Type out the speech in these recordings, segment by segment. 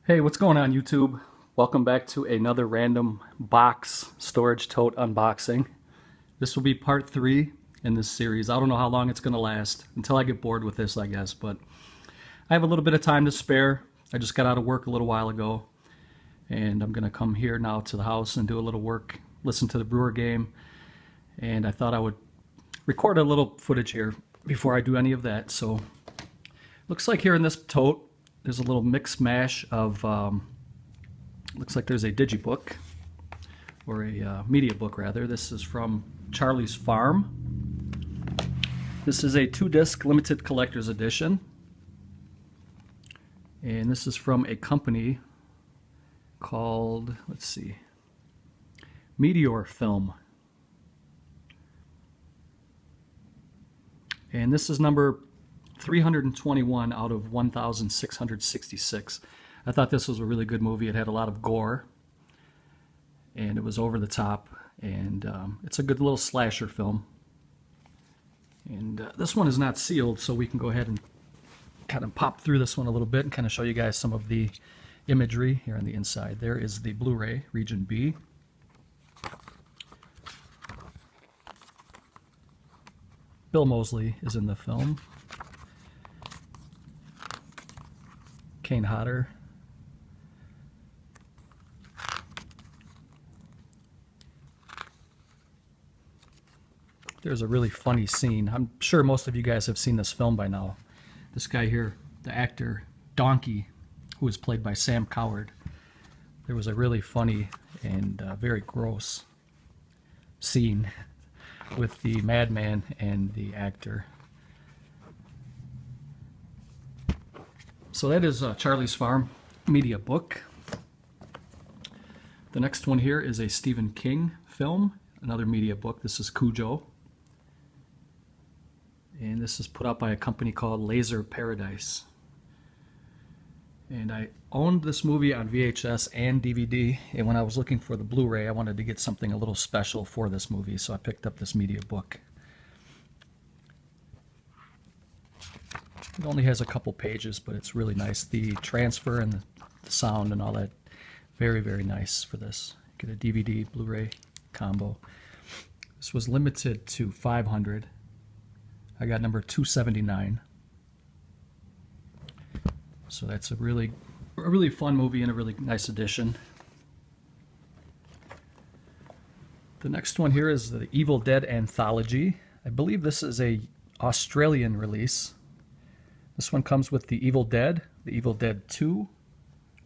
Hey, what's going on YouTube? Welcome back to another random box storage tote unboxing. This will be part 3 in this series. I don't know how long it's going to last until I get bored with this, I guess, but I have a little bit of time to spare. I just got out of work a little while ago, and I'm going to come here now to the house and do a little work, listen to the Brewer game, and I thought I would record a little footage here before I do any of that. So, looks like here in this tote, there's a little mix mash of, looks like there's a digibook, or a media book rather. This is from Charlie's Farm. This is a 2-disc limited collector's edition. And this is from a company called, let's see, Meteor Film. And this is number 321 out of 1,666. I thought this was a really good movie. It had a lot of gore, and it was over the top, and it's a good little slasher film. And this one is not sealed, so we can go ahead and kind of pop through this one a little bit and kind of show you guys some of the imagery here on the inside. There is the Blu-ray, Region B. Bill Moseley is in the film. Kane Hodder. There's a really funny scene. I'm sure most of you guys have seen this film by now. This guy here, the actor Donkey, who was played by Sam Coward. There was a really funny and very gross scene with the madman and the actor. So that is Charlie's Farm media book. The next one here is a Stephen King film, another media book. This is Cujo. And this is put out by a company called Laser Paradise. And I owned this movie on VHS and DVD, and when I was looking for the Blu-ray, I wanted to get something a little special for this movie, so I picked up this media book. It only has a couple pages, but it's really nice. The transfer and the sound and all that, very, very nice for this. Get a DVD, Blu-ray combo. This was limited to 500. I got number 279. So that's a really fun movie and a really nice addition. The next one here is the Evil Dead Anthology. I believe this is a Australian release. This one comes with the Evil Dead 2,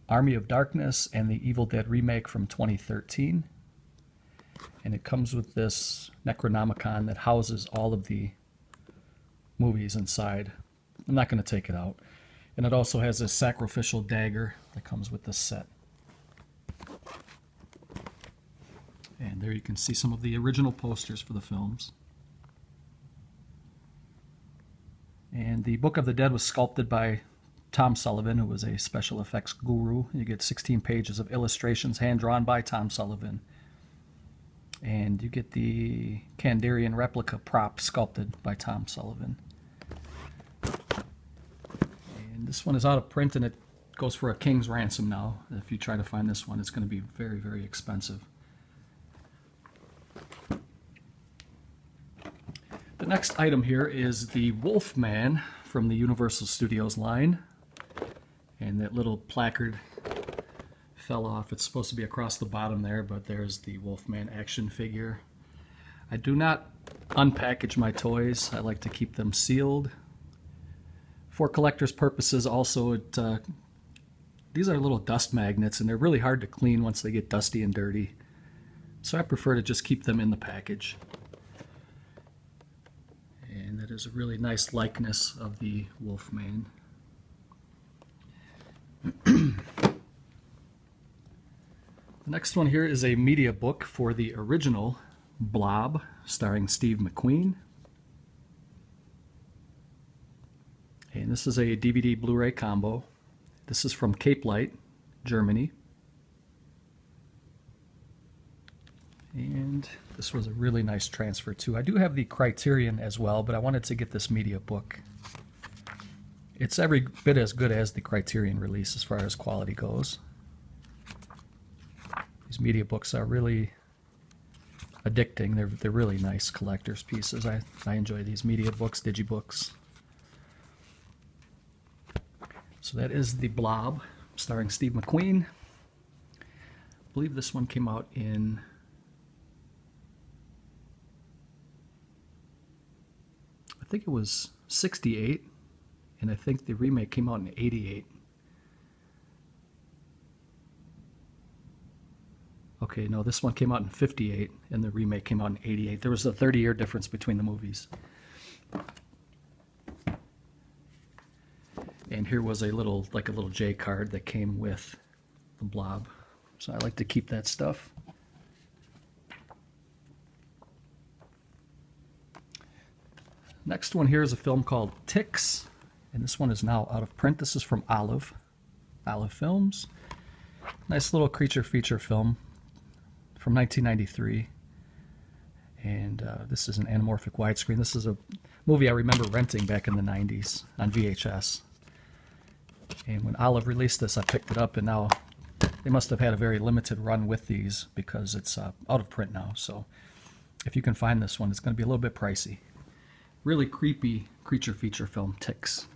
Army of Darkness, and the Evil Dead remake from 2013. And it comes with this Necronomicon that houses all of the movies inside. I'm not going to take it out. And it also has a sacrificial dagger that comes with this set. And there you can see some of the original posters for the films. And the Book of the Dead was sculpted by Tom Sullivan, who was a special effects guru. You get 16 pages of illustrations hand-drawn by Tom Sullivan. And you get the Kandarian replica prop sculpted by Tom Sullivan. And this one is out of print, and it goes for a king's ransom now. If you try to find this one, it's going to be very, very expensive. The next item here is the Wolfman from the Universal Studios line. And that little placard fell off. It's supposed to be across the bottom there, but there's the Wolfman action figure. I do not unpackage my toys. I like to keep them sealed. For collector's purposes also, these are little dust magnets, and they're really hard to clean once they get dusty and dirty. So I prefer to just keep them in the package. And that is a really nice likeness of the Wolfman. The next one here is a media book for the original Blob, starring Steve McQueen. And this is a DVD Blu-ray combo. This is from Cape Light, Germany. And this was a really nice transfer too. I do have the Criterion as well, but I wanted to get this media book. It's every bit as good as the Criterion release as far as quality goes. These media books are really addicting. They're really nice collector's pieces. I enjoy these media books, digibooks. So that is The Blob, starring Steve McQueen. I believe this one came out in I think it was 68, and I think the remake came out in 88. Okay, no, this one came out in 58, and the remake came out in 88. There was a 30-year difference between the movies. And here was a little J card that came with The Blob. So I like to keep that stuff. Next one here is a film called Ticks, and this one is now out of print. This is from Olive Films. Nice little creature feature film from 1993, and this is an anamorphic widescreen. This is a movie I remember renting back in the 90s on VHS, and when Olive released this I picked it up, and now they must have had a very limited run with these because it's out of print now. So if you can find this one, it's going to be a little bit pricey. Really creepy creature feature film, Ticks.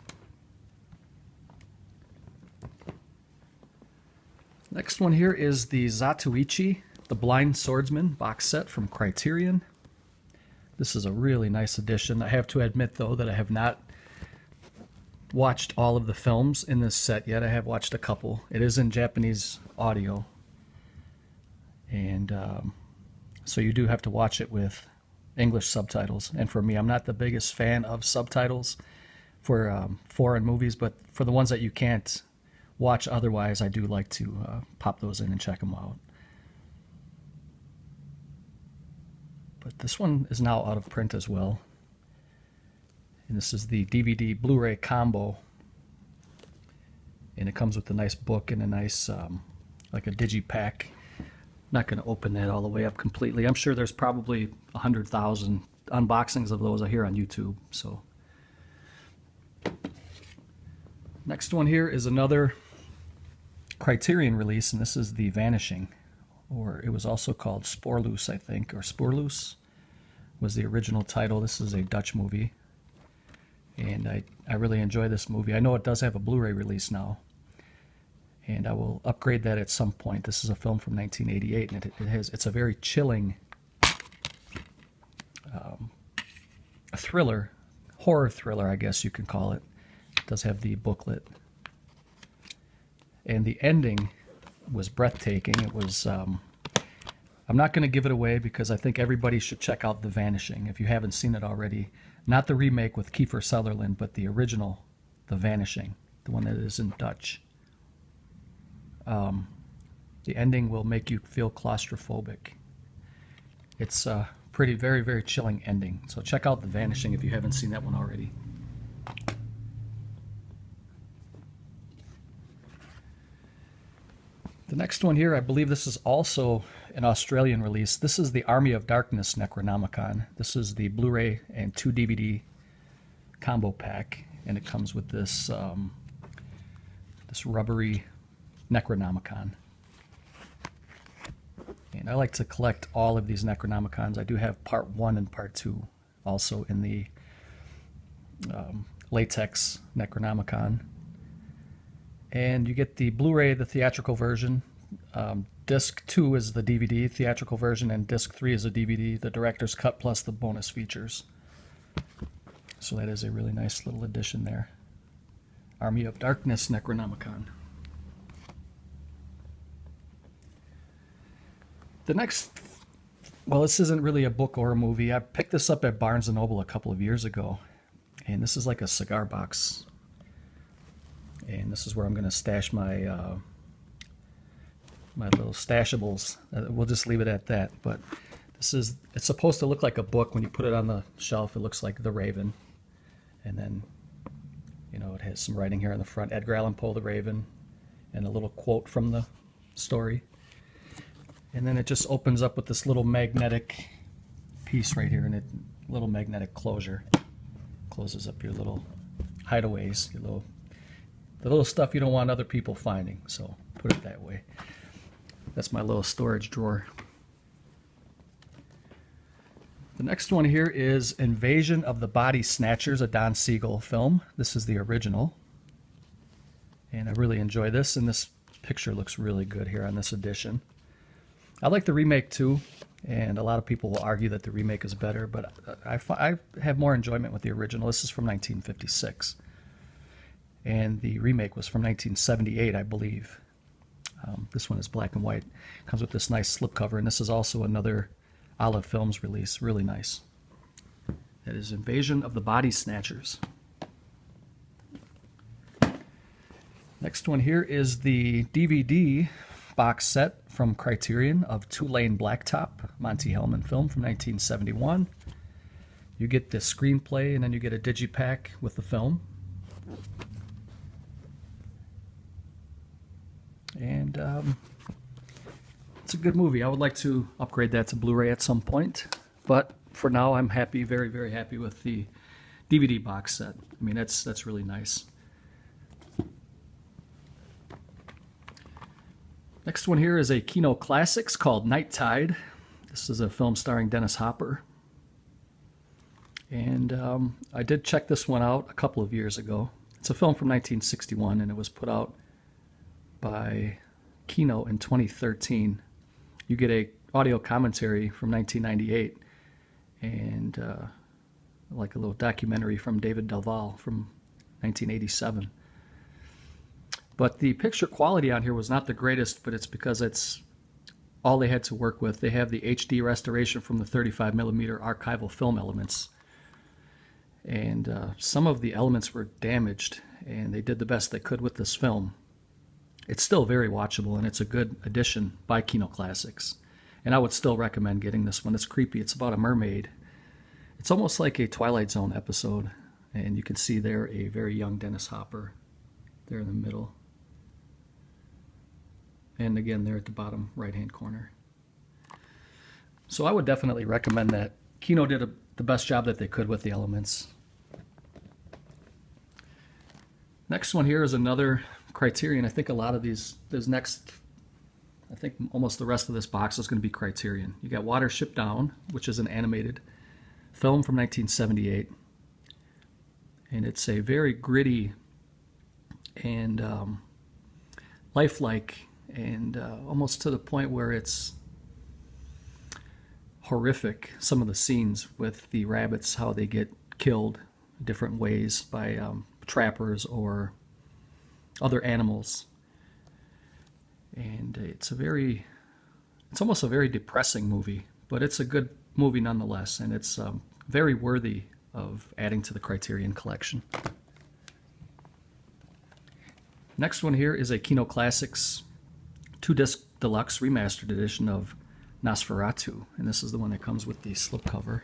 Next one here is the Zatoichi, The Blind Swordsman box set from Criterion. This is a really nice edition. I have to admit, though, that I have not watched all of the films in this set yet. I have watched a couple. It is in Japanese audio, and so you do have to watch it with English subtitles. And for me, I'm not the biggest fan of subtitles for foreign movies, but for the ones that you can't watch otherwise, I do like to pop those in and check them out. But this one is now out of print as well. And this is the DVD Blu-ray combo. And it comes with a nice book and a nice, like a digipack. Not going to open that all the way up completely. I'm sure there's probably 100,000 unboxings of those here on YouTube. So next one here is another Criterion release, and this is The Vanishing, or it was also called Spoorloos, I think, or Spoorloos was the original title. This is a Dutch movie, and I really enjoy this movie. I know it does have a Blu-ray release now, and I will upgrade that at some point. This is a film from 1988, and it's a very chilling a thriller, horror thriller, I guess you can call it. It does have the booklet. And the ending was breathtaking. It was, I'm not going to give it away because I think everybody should check out The Vanishing if you haven't seen it already. Not the remake with Kiefer Sutherland, but the original, The Vanishing, the one that is in Dutch. The ending will make you feel claustrophobic. It's a very, very chilling ending. So check out The Vanishing if you haven't seen that one already. The next one here, I believe this is also an Australian release. This is the Army of Darkness Necronomicon. This is the Blu-ray and 2 DVD combo pack, and it comes with this this rubbery Necronomicon. And I like to collect all of these Necronomicons. I do have part 1 and part 2 also in the latex Necronomicon. And you get the Blu-ray, the theatrical version. Disc 2 is the DVD theatrical version, and Disc 3 is a DVD, the director's cut plus the bonus features. So that is a really nice little addition there. Army of Darkness Necronomicon. The next, well, this isn't really a book or a movie. I picked this up at Barnes & Noble a couple of years ago, and this is like a cigar box. And this is where I'm going to stash my my little stashables. We'll just leave it at that. But it's supposed to look like a book. When you put it on the shelf, it looks like The Raven. And then, you know, it has some writing here on the front. Edgar Allan Poe, The Raven, and a little quote from the story. And then it just opens up with this little magnetic piece right here, and a little magnetic closure. Closes up your little hideaways, your little The little stuff you don't want other people finding, so put it that way. That's my little storage drawer. The next one here is Invasion of the Body Snatchers, a Don Siegel film. This is the original. And I really enjoy this, and this picture looks really good here on this edition. I like the remake too, and a lot of people will argue that the remake is better, but I have more enjoyment with the original. This is from 1956. And the remake was from 1978, I believe. This one is black and white. Comes with this nice slipcover, and this is also another Olive Films release. Really nice. That is Invasion of the Body Snatchers. Next one here is the DVD box set from Criterion of Two-Lane Blacktop, Monte Hellman film from 1971. You get the screenplay, and then you get a digipack with the film. And it's a good movie. I would like to upgrade that to Blu-ray at some point, but for now I'm happy, very, very happy with the DVD box set. I mean, that's really nice. Next one here is a Kino Classics called Night Tide. This is a film starring Dennis Hopper. And I did check this one out a couple of years ago. It's a film from 1961, and it was put out by Kino in 2013. You get a audio commentary from 1998 and like a little documentary from David Delval from 1987. But the picture quality on here was not the greatest, but it's because it's all they had to work with. They have the HD restoration from the 35mm archival film elements. And some of the elements were damaged, and they did the best they could with this film. It's still very watchable, and it's a good addition by Kino Classics. And I would still recommend getting this one. It's creepy. It's about a mermaid. It's almost like a Twilight Zone episode. And you can see there a very young Dennis Hopper there in the middle. And again, there at the bottom right-hand corner. So I would definitely recommend that. Kino did the best job that they could with the elements. Next one here is another Criterion. I think a lot of these next, I think almost the rest of this box is going to be Criterion. You got Watership Down, which is an animated film from 1978. And it's a very gritty and lifelike, and almost to the point where it's horrific, some of the scenes with the rabbits, how they get killed different ways by trappers or other animals. And it's almost a very depressing movie, but it's a good movie nonetheless, and it's very worthy of adding to the Criterion collection. Next one here is a Kino Classics 2-disc deluxe remastered edition of Nosferatu, and this is the one that comes with the slipcover.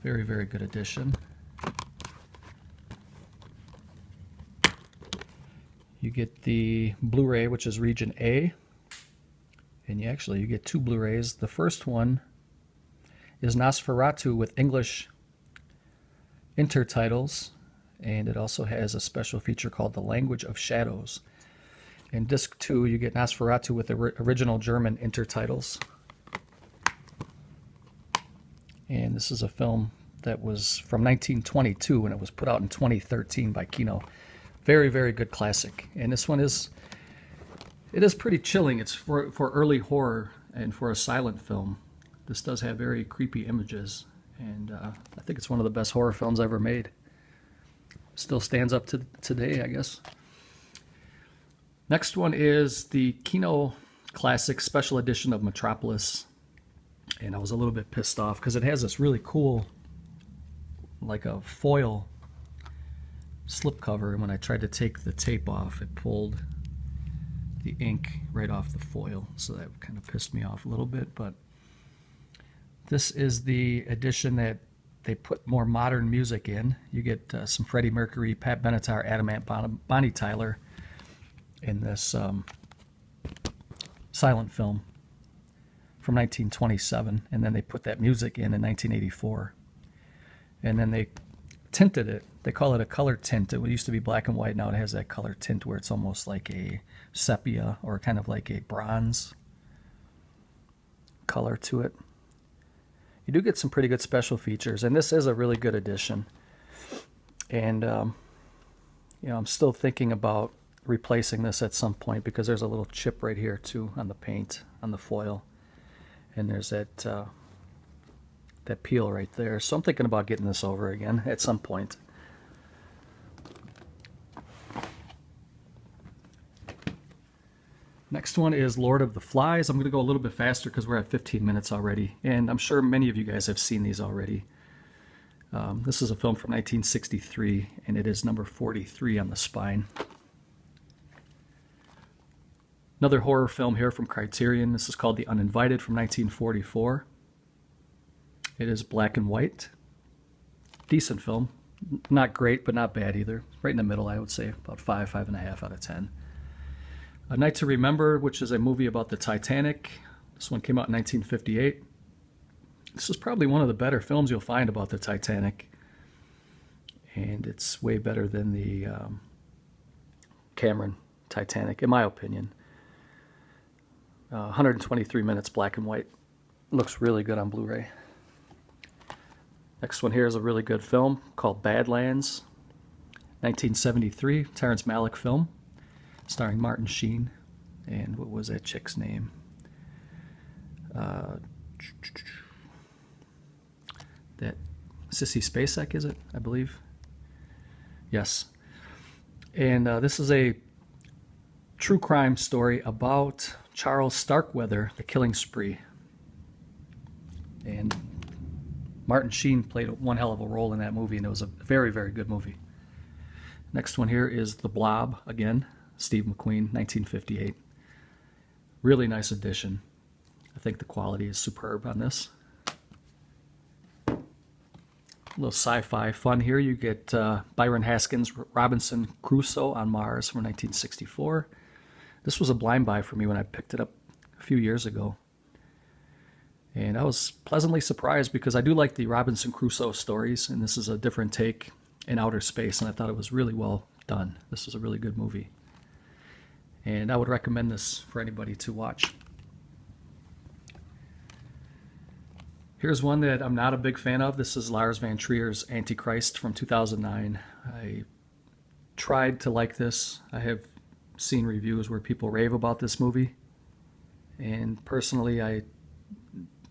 Very, very good edition. You get the Blu-ray, which is Region A, and you get two Blu-rays. The first one is Nosferatu with English intertitles, and it also has a special feature called The Language of Shadows. In disc 2, you get Nosferatu with the original German intertitles. And this is a film that was from 1922, and it was put out in 2013 by Kino. Very, very good classic. And this one is pretty chilling. It's for early horror and for a silent film. This does have very creepy images, and I think it's one of the best horror films ever made. Still stands up to today, I guess. Next one is the Kino Classic Special Edition of Metropolis. And I was a little bit pissed off because it has this really cool, like a foil slipcover. And when I tried to take the tape off, it pulled the ink right off the foil. So that kind of pissed me off a little bit. But this is the edition that they put more modern music in. You get some Freddie Mercury, Pat Benatar, Adam Ant, Bonnie Tyler in this silent film from 1927, and then they put that music in 1984. And then they tinted it. They call it a color tint. It used to be black and white. Now it has that color tint where it's almost like a sepia or kind of like a bronze color to it. You do get some pretty good special features, and this is a really good edition. And you know, I'm still thinking about replacing this at some point because there's a little chip right here too on the paint, on the foil, and there's that that peel right there. So I'm thinking about getting this over again at some point. Next one is Lord of the Flies. I'm going to go a little bit faster because we're at 15 minutes already, and I'm sure many of you guys have seen these already. This is a film from 1963, and it is number 43 on the spine. Another horror film here from Criterion. This is called The Uninvited from 1944. It is black and white. Decent film. Not great, but not bad either. Right in the middle, I would say. About 5.5 out of 10. A Night to Remember, which is a movie about the Titanic. This one came out in 1958. This is probably one of the better films you'll find about the Titanic. And it's way better than the Cameron Titanic, in my opinion. 123 minutes, black and white. Looks really good on Blu-ray. Next one here is a really good film called Badlands. 1973, Terrence Malick film, starring Martin Sheen. And what was that chick's name? That Sissy Spacek, is it? I believe. Yes. And this is a true crime story about Charles Starkweather, the killing spree. And Martin Sheen played one hell of a role in that movie, and it was a very, very good movie. Next one here is The Blob, again, Steve McQueen, 1958. Really nice edition. I think the quality is superb on this. A little sci-fi fun here. You get Byron Haskins' Robinson Crusoe on Mars from 1964. This was a blind buy for me when I picked it up a few years ago. And I was pleasantly surprised because I do like the Robinson Crusoe stories, and this is a different take in outer space, and I thought it was really well done. This was a really good movie. And I would recommend this for anybody to watch. Here's one that I'm not a big fan of. This is Lars Van Trier's Antichrist from 2009. I tried to like this. I have seen reviews where people rave about this movie, and personally I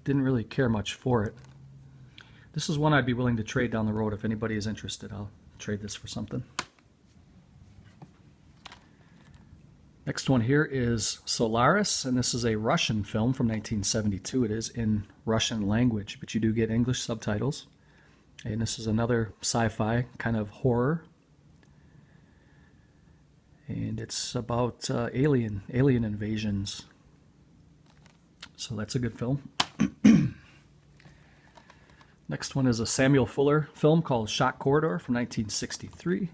didn't really care much for it. This is one I'd be willing to trade down the road. If anybody is interested, I'll trade this for something. Next one here is Solaris, and this is a Russian film from 1972. It is in Russian language, but you do get English subtitles. And this is another sci-fi kind of horror. And it's about alien invasions. So that's a good film. Next one is a Samuel Fuller film called Shock Corridor from 1963.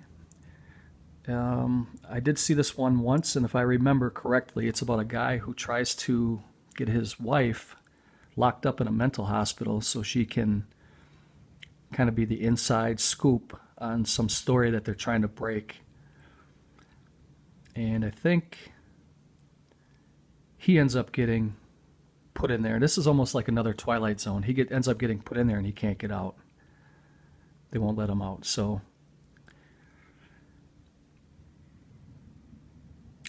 I did see this one once, and if I remember correctly, it's about a guy who tries to get his wife locked up in a mental hospital so she can kind of be the inside scoop on some story that they're trying to break. And I think he ends up getting put in there. This is almost like another Twilight Zone. He ends up getting put in there and he can't get out. They won't let him out. So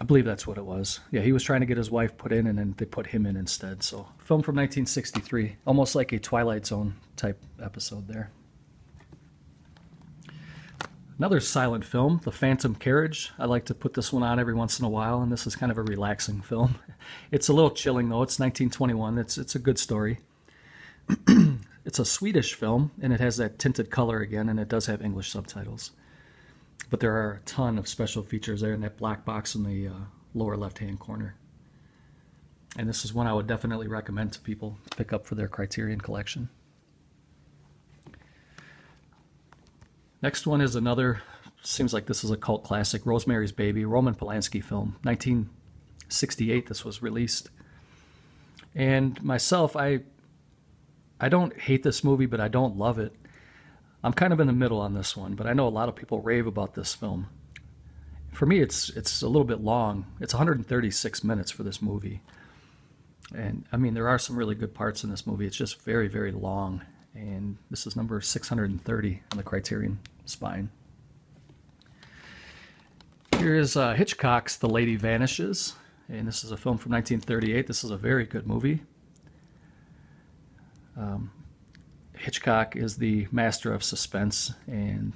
I believe that's what it was. Yeah, he was trying to get his wife put in, and then they put him in instead. So, film from 1963, almost like a Twilight Zone type episode there. Another silent film, The Phantom Carriage. I like to put this one on every once in a while, and this is kind of a relaxing film. It's a little chilling, though. It's 1921. It's a good story. It's a Swedish film, and it has that tinted color again, and it does have English subtitles. But there are a ton of special features there in that black box in the lower left-hand corner. And this is one I would definitely recommend to people to pick up for their Criterion collection. Next one is another, seems like this is a cult classic, Rosemary's Baby, Roman Polanski film, 1968 this was released. And myself, I don't hate this movie, but I don't love it. I'm kind of in the middle on this one, but I know a lot of people rave about this film. For me, it's a little bit long. It's 136 minutes for this movie. And I mean, there are some really good parts in this movie. It's just very, very long. And this is number 630 on the Criterion spine. Here is Hitchcock's The Lady Vanishes. And this is a film from 1938. This is a very good movie. Hitchcock is the master of suspense, and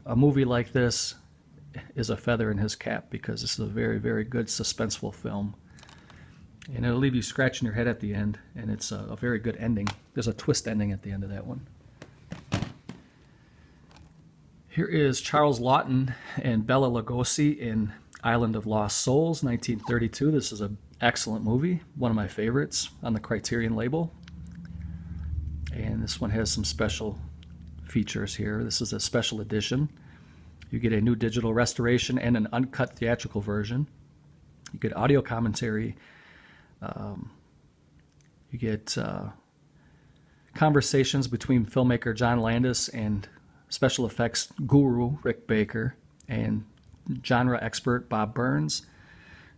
a movie like this is a feather in his cap because this is a very, very good suspenseful film. And it'll leave you scratching your head at the end, and it's a very good ending. There's a twist ending at the end of that one. Here is Charles Laughton and Bela Lugosi in Island of Lost Souls, 1932. This is an excellent movie, one of my favorites on the Criterion label. And this one has some special features here. This is a special edition. You get a new digital restoration and an uncut theatrical version. You get audio commentary. You get conversations between filmmaker John Landis and special effects guru Rick Baker and genre expert Bob Burns.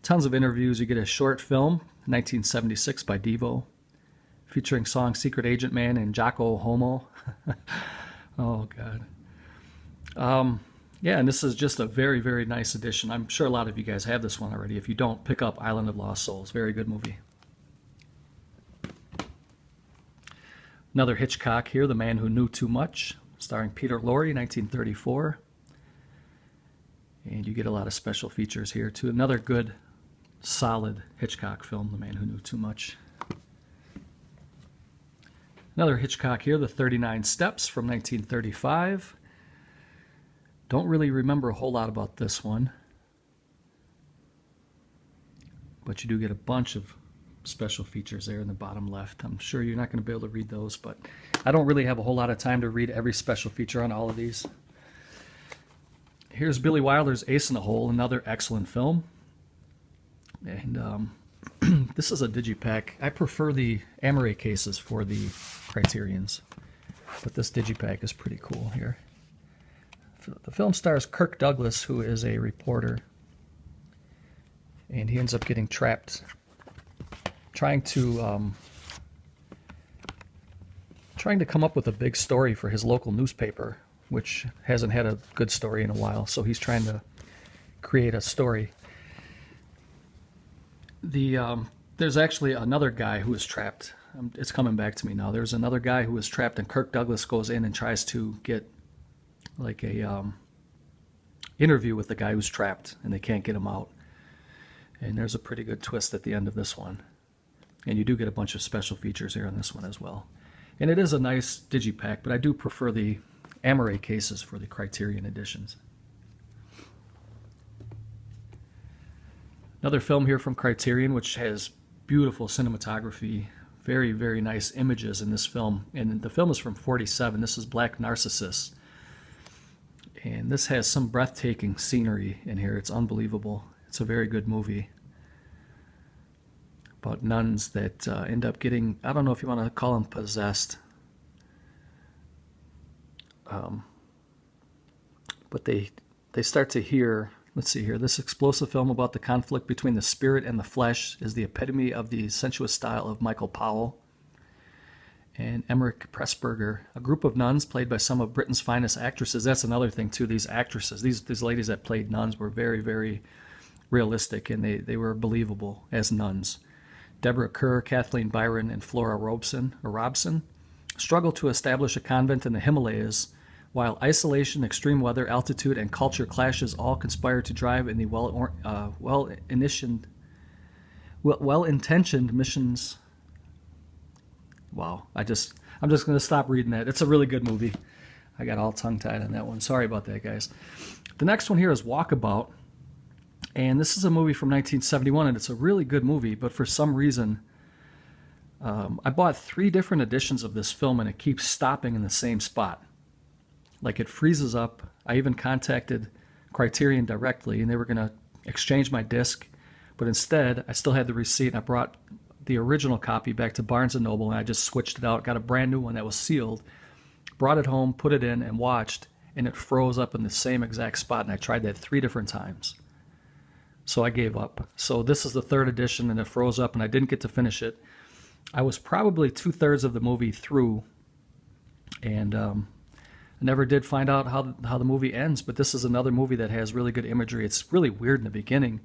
Tons of interviews. You get a short film, 1976 by Devo, featuring song Secret Agent Man and Jocko Homo. Oh, God. Yeah, and this is just a very, very nice edition. I'm sure a lot of you guys have this one already. If you don't, pick up Island of Lost Souls. Very good movie. Another Hitchcock here, The Man Who Knew Too Much, starring Peter Lorre, 1934. And you get a lot of special features here, too. Another good, solid Hitchcock film, The Man Who Knew Too Much. Another Hitchcock here, The 39 Steps from 1935. Don't really remember a whole lot about this one, but you do get a bunch of special features there in the bottom left. I'm sure you're not going to be able to read those, but I don't really have a whole lot of time to read every special feature on all of these. Here's Billy Wilder's Ace in the Hole, another excellent film. And this is a digipack. I prefer the Amaray cases for the Criterions, but this digipack is pretty cool here. The film stars Kirk Douglas, who is a reporter, and he ends up getting trapped trying to come up with a big story for his local newspaper, which hasn't had a good story in a while, so he's trying to create a story. There's actually another guy who is trapped. It's coming back to me now. There's another guy who is trapped, and Kirk Douglas goes in and tries to get like a interview with the guy who's trapped, and they can't get him out. And there's a pretty good twist at the end of this one. And you do get a bunch of special features here on this one as well. And it is a nice digipack, but I do prefer the Amaray cases for the Criterion editions. Another film here from Criterion, which has beautiful cinematography, very, very nice images in this film. And the film is from '47. This is Black Narcissus. And this has some breathtaking scenery in here. It's unbelievable. It's a very good movie about nuns that end up getting, I don't know if you want to call them possessed, but they start to hear, let's see here, this explosive film about the conflict between the spirit and the flesh is the epitome of the sensuous style of Michael Powell and Emmerich Pressburger. A group of nuns played by some of Britain's finest actresses. That's another thing too, these actresses, these ladies that played nuns were very, very realistic, and they were believable as nuns. Deborah Kerr, Kathleen Byron, and Flora Robson struggle to establish a convent in the Himalayas, while isolation, extreme weather, altitude, and culture clashes all conspire to drive in the well-intentioned missions. Wow, I'm just going to stop reading that. It's a really good movie. I got all tongue-tied on that one. Sorry about that, guys. The next one here is Walkabout. And this is a movie from 1971, and it's a really good movie, but for some reason, I bought 3 different editions of this film, and it keeps stopping in the same spot. Like, it freezes up. I even contacted Criterion directly, and they were going to exchange my disc, but instead, I still had the receipt, and I brought the original copy back to Barnes & Noble, and I just switched it out, got a brand new one that was sealed, brought it home, put it in, and watched, and it froze up in the same exact spot, and I tried that 3 different times. So I gave up. So this is the 3rd edition, and it froze up, and I didn't get to finish it. I was probably 2/3 of the movie through, and I never did find out how the movie ends, but this is another movie that has really good imagery. It's really weird in the beginning.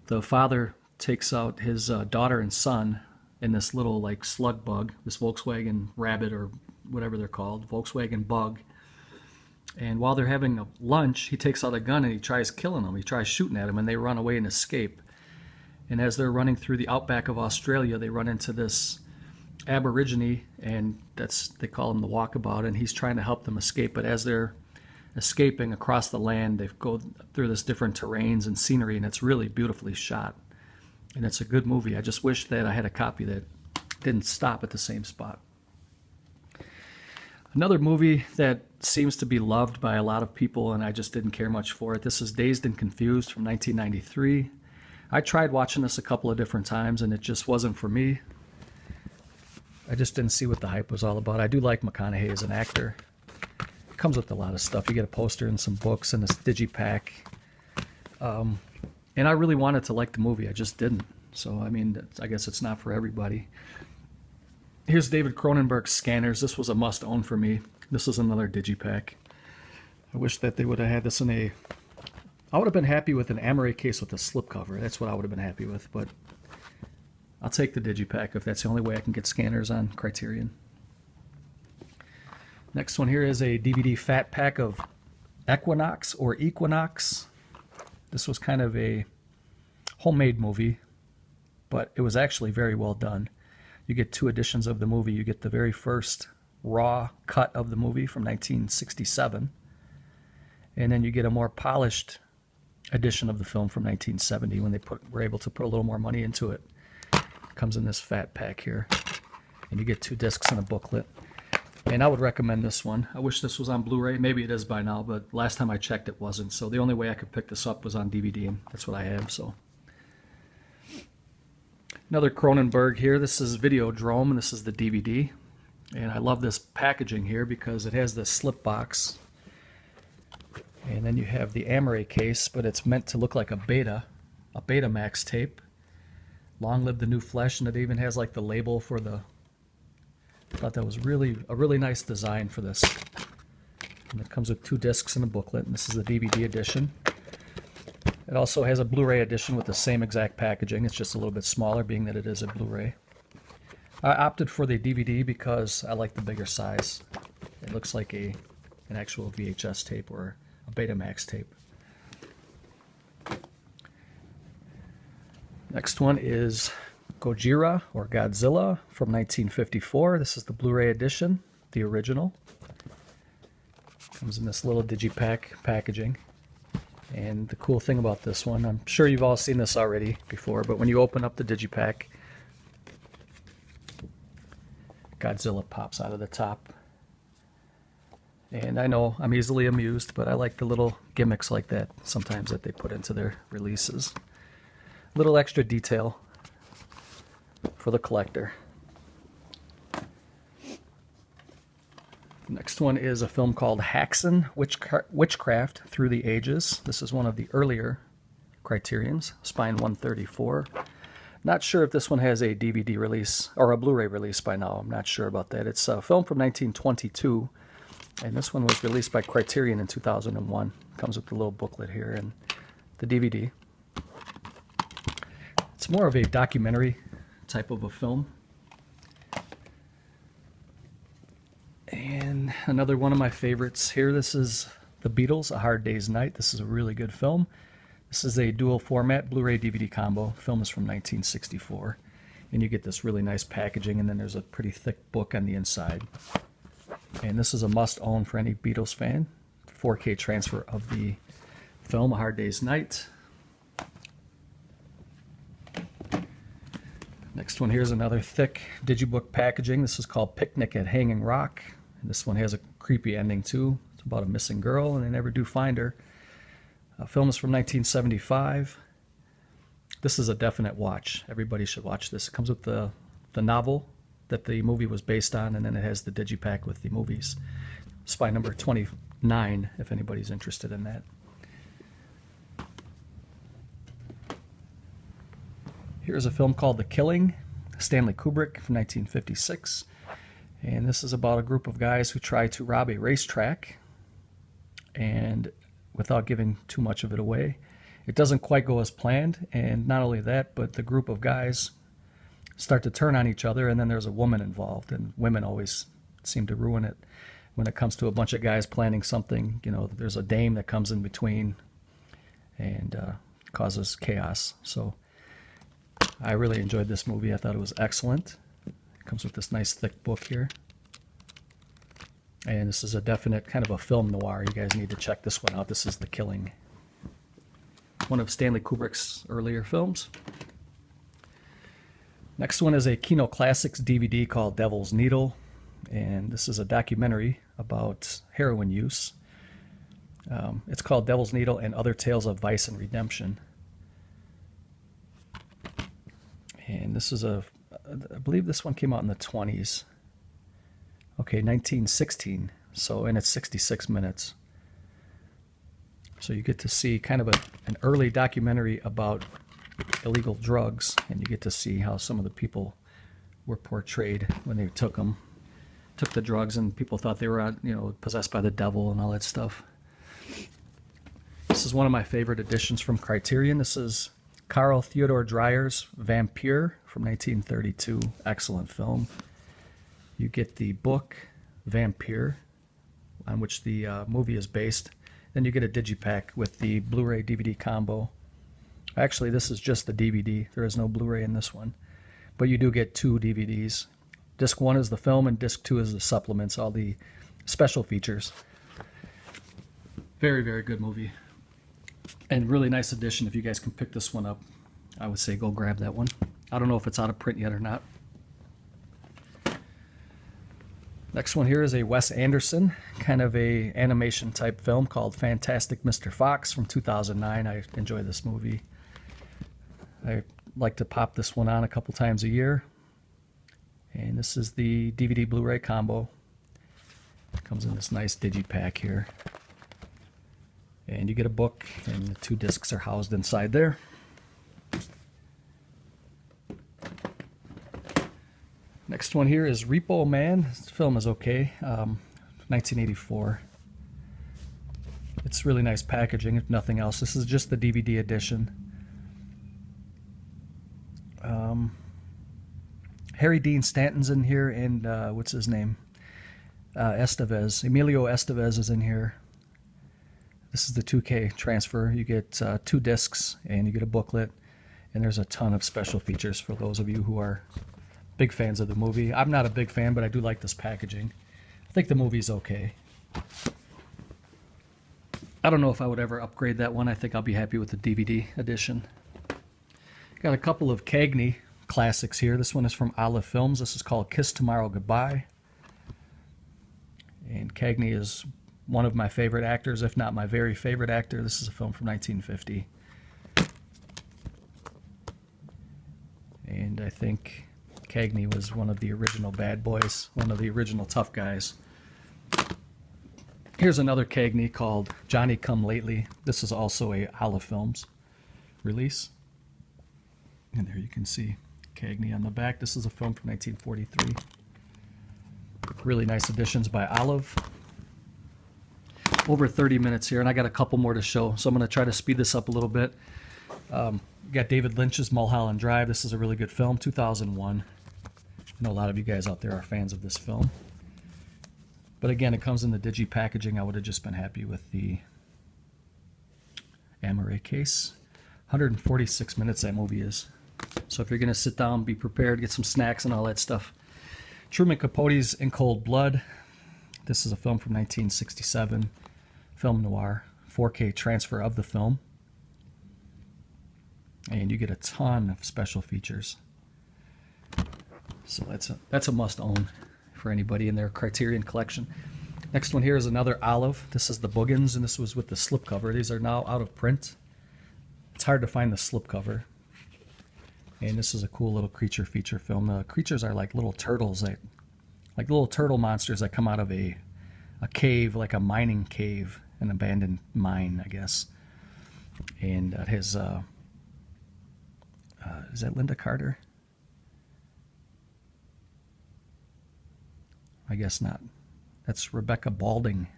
The father takes out his daughter and son in this little like slug bug, this Volkswagen Rabbit or whatever they're called, Volkswagen Bug. And while they're having a lunch, he takes out a gun and he tries killing them. He tries shooting at them, and they run away and escape. And as they're running through the outback of Australia, they run into this Aborigine, and they call him the Walkabout, and he's trying to help them escape. But as they're escaping across the land, they go through this different terrains and scenery, and it's really beautifully shot. And it's a good movie. I just wish that I had a copy that didn't stop at the same spot. Another movie that seems to be loved by a lot of people, and I just didn't care much for it. This is Dazed and Confused from 1993. I tried watching this a couple of different times, and it just wasn't for me. I just didn't see what the hype was all about. I do like McConaughey as an actor. It comes with a lot of stuff. You get a poster and some books and this digipack. And I really wanted to like the movie. I just didn't. So, I mean, I guess it's not for everybody. Here's David Cronenberg's Scanners. This was a must-own for me. This is another digipack. I wish that they would have had this in a... I would have been happy with an Amaray case with a slipcover. That's what I would have been happy with, but I'll take the digipack if that's the only way I can get Scanners on Criterion. Next one here is a DVD fat pack of Equinox or Equinox. This was kind of a homemade movie, but it was actually very well done. You get 2 editions of the movie. You get the very first raw cut of the movie from 1967, and then you get a more polished edition of the film from 1970 when they were able to put a little more money into it. It comes in this fat pack here, and you get 2 discs and a booklet. And I would recommend this one. I wish this was on Blu-ray. Maybe it is by now, but last time I checked it wasn't. So the only way I could pick this up was on DVD, and that's what I have. So another Cronenberg here. This is Videodrome, and this is the DVD. And I love this packaging here because it has this slip box. And then you have the Amaray case, but it's meant to look like a Betamax tape. Long Live the New Flesh, and it even has like the label for the... I thought that was a really nice design for this. And it comes with 2 discs and a booklet, and this is the DVD edition. It also has a Blu-ray edition with the same exact packaging. It's just a little bit smaller, being that it is a Blu-ray. I opted for the DVD because I like the bigger size. It looks like an actual VHS tape or a Betamax tape. Next one is Gojira or Godzilla from 1954. This is the Blu-ray edition, the original. Comes in this little digipack packaging. And the cool thing about this one, I'm sure you've all seen this already before, but when you open up the digipack, Godzilla pops out of the top. And I know I'm easily amused, but I like the little gimmicks like that sometimes that they put into their releases. Little extra detail for the collector. Next one is a film called Haxan, Witchcraft Through the Ages. This is one of the earlier Criterions, Spine 134. Not sure if this one has a DVD release or a Blu-ray release by now. I'm not sure about that. It's a film from 1922, and this one was released by Criterion in 2001. Comes with the little booklet here and the DVD. It's more of a documentary type of a film. And another one of my favorites here, this is The Beatles, A Hard Day's Night. This is a really good film. This is a dual format Blu-ray DVD combo. The film is from 1964. And you get this really nice packaging, and then there's a pretty thick book on the inside. And this is a must-own for any Beatles fan. 4K transfer of the film, A Hard Day's Night. Next one here is another thick digibook packaging. This is called Picnic at Hanging Rock. And this one has a creepy ending too. It's about a missing girl and they never do find her. Film is from 1975. This is a definite watch. Everybody should watch this. It comes with the novel that the movie was based on, and then it has the digipack with the movies. Spy number 29, if anybody's interested in that. Here's a film called The Killing, Stanley Kubrick from 1956. And this is about a group of guys who try to rob a racetrack. And without giving too much of it away, it doesn't quite go as planned. And not only that, but the group of guys start to turn on each other, and then there's a woman involved. And women always seem to ruin it when it comes to a bunch of guys planning something. You know, there's a dame that comes in between and causes chaos. So I really enjoyed this movie. I thought it was excellent. It comes with this nice thick book here. And this is a definite kind of a film noir. You guys need to check this one out. This is The Killing. One of Stanley Kubrick's earlier films. Next one is a Kino Classics DVD called Devil's Needle. And this is a documentary about heroin use. It's called Devil's Needle and Other Tales of Vice and Redemption. And this is I believe this one came out in the 20s. Okay, 1916. So, and it's 66 minutes. So you get to see kind of an early documentary about illegal drugs, and you get to see how some of the people were portrayed when they took the drugs, and people thought they were, you know, possessed by the devil and all that stuff. This is one of my favorite editions from Criterion. This is Carl Theodor Dreyer's Vampire from 1932. Excellent film. You get the book Vampire, on which the movie is based. Then you get a digipack with the Blu-ray DVD combo. Actually, this is just the DVD. There is no Blu-ray in this one. But you do get 2 DVDs. Disc 1 is the film, and Disc 2 is the supplements, all the special features. Very, very good movie. And really nice edition. If you guys can pick this one up, I would say go grab that one. I don't know if it's out of print yet or not. Next one here is a Wes Anderson, kind of a animation type film called Fantastic Mr. Fox from 2009. I enjoy this movie. I like to pop this one on a couple times a year. And this is the DVD Blu-ray combo. It comes in this nice digipack here. And you get a book, and the 2 discs are housed inside there. Next one here is Repo Man. This film is okay. 1984. It's really nice packaging, if nothing else. This is just the DVD edition. Harry Dean Stanton's in here, and what's his name? Estevez. Emilio Estevez is in here. This is the 2K transfer. You get 2 discs, and you get a booklet, and there's a ton of special features for those of you who are big fans of the movie. I'm not a big fan, but I do like this packaging. I think the movie's okay. I don't know if I would ever upgrade that one. I think I'll be happy with the DVD edition. Got a couple of Cagney classics here. This one is from Olive Films. This is called Kiss Tomorrow Goodbye. And Cagney is one of my favorite actors, if not my very favorite actor. This is a film from 1950. And I think Cagney was one of the original bad boys, one of the original tough guys. Here's another Cagney called Johnny Come Lately. This is also a Olive Films release. And there you can see Cagney on the back. This is a film from 1943. Really nice editions by Olive. Over 30 minutes here, and I got a couple more to show, so I'm going to try to speed this up a little bit. Got David Lynch's Mulholland Drive. This is a really good film, 2001. I know a lot of you guys out there are fans of this film. But again, it comes in the digi packaging. I would have just been happy with the Amaray case. 146 minutes that movie is. So if you're going to sit down, be prepared, get some snacks and all that stuff. Truman Capote's In Cold Blood. This is a film from 1967. Film noir. 4K transfer of the film. And you get a ton of special features. So that's a must-own for anybody in their Criterion collection. Next one here is another Olive. This is the Boogans, and this was with the slipcover. These are now out of print. It's hard to find the slipcover. And this is a cool little creature feature film. The creatures are like little turtles, like little turtle monsters that come out of a a cave, like a mining cave, an abandoned mine, I guess. And it has, is that Linda Carter? I guess not. That's Rebecca Balding.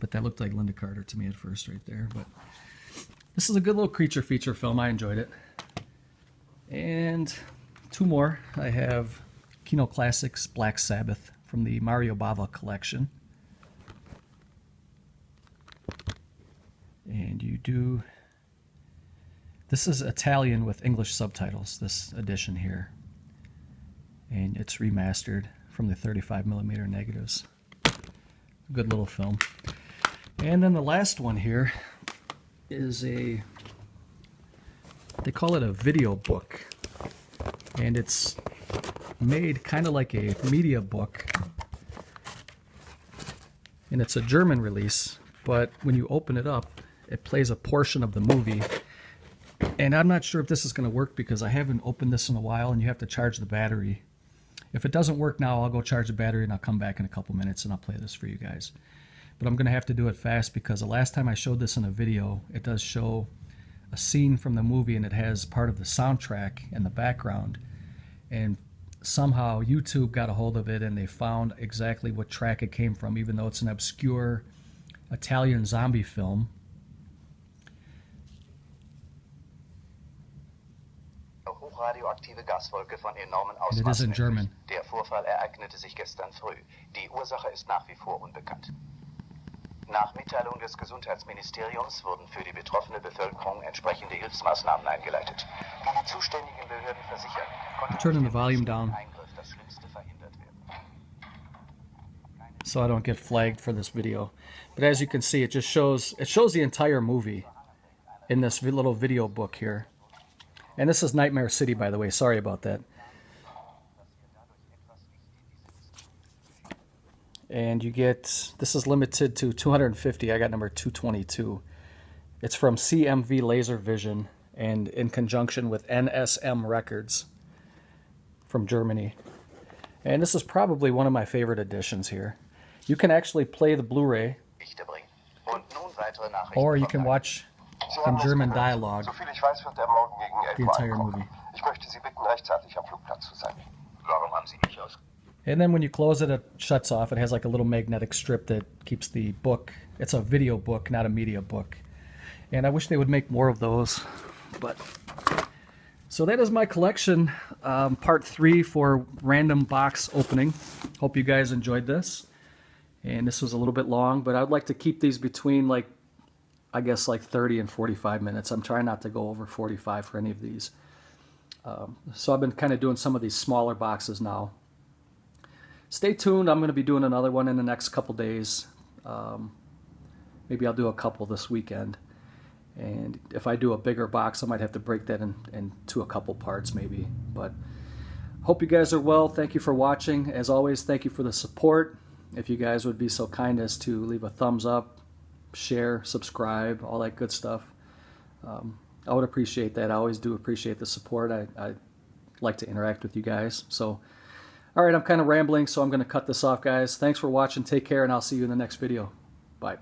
But that looked like Linda Carter to me at first right there. But this is a good little creature feature film. I enjoyed it. And two more. I have Kino Classics Black Sabbath from the Mario Bava collection. And you do... This is Italian with English subtitles, this edition here. And it's remastered from the 35mm negatives. Good little film. And then the last one here is a... They call it a video book. And it's made kind of like a media book. And it's a German release, but when you open it up, it plays a portion of the movie. And I'm not sure if this is going to work because I haven't opened this in a while and you have to charge the battery. If it doesn't work now, I'll go charge the battery and I'll come back in a couple minutes and I'll play this for you guys. But I'm going to have to do it fast because the last time I showed this in a video, it does show a scene from the movie and it has part of the soundtrack in the background. And somehow YouTube got a hold of it and they found exactly what track it came from, even though it's an obscure Italian zombie film. Hochradioaktive Gaswolke von enormen And it is in German. Der Vorfall ereignete sich gestern früh. Die Ursache ist nach wie vor unbekannt. Nach Mitteilung des Gesundheitsministeriums wurden für die betroffene Bevölkerung entsprechende Hilfsmaßnahmen eingeleitet. Wie die zuständigen Behörden versichern, konnte Turning the volume down das Schlimmste verhindert werden. so I don't get flagged for this video. But as you can see, it just shows the entire movie in this little video book here. And this is Nightmare City, by the way. Sorry about that. And you get, this is limited to 250. I got number 222. It's from CMV Laser Vision and in conjunction with NSM Records from Germany. And this is probably one of my favorite editions here. You can actually play the Blu-ray, or you can watch in German dialogue the entire movie. And then when you close it, it shuts off. It has like a little magnetic strip that keeps the book. It's a video book, not a media book. And I wish they would make more of those. But so that is my collection, part 3 for random box opening. Hope you guys enjoyed this. And this was a little bit long, but I'd like to keep these between like, I guess like 30 and 45 minutes. I'm trying not to go over 45 for any of these. So I've been kind of doing some of these smaller boxes now. Stay tuned. I'm going to be doing another one in the next couple days. Maybe I'll do a couple this weekend. And if I do a bigger box, I might have to break that into a couple parts maybe. But hope you guys are well. Thank you for watching. As always, thank you for the support. If you guys would be so kind as to leave a thumbs up, share, subscribe, all that good stuff. I would appreciate that. I always do appreciate the support. I like to interact with you guys. So, all right, I'm kind of rambling, so I'm going to cut this off, guys. Thanks for watching. Take care, and I'll see you in the next video. Bye.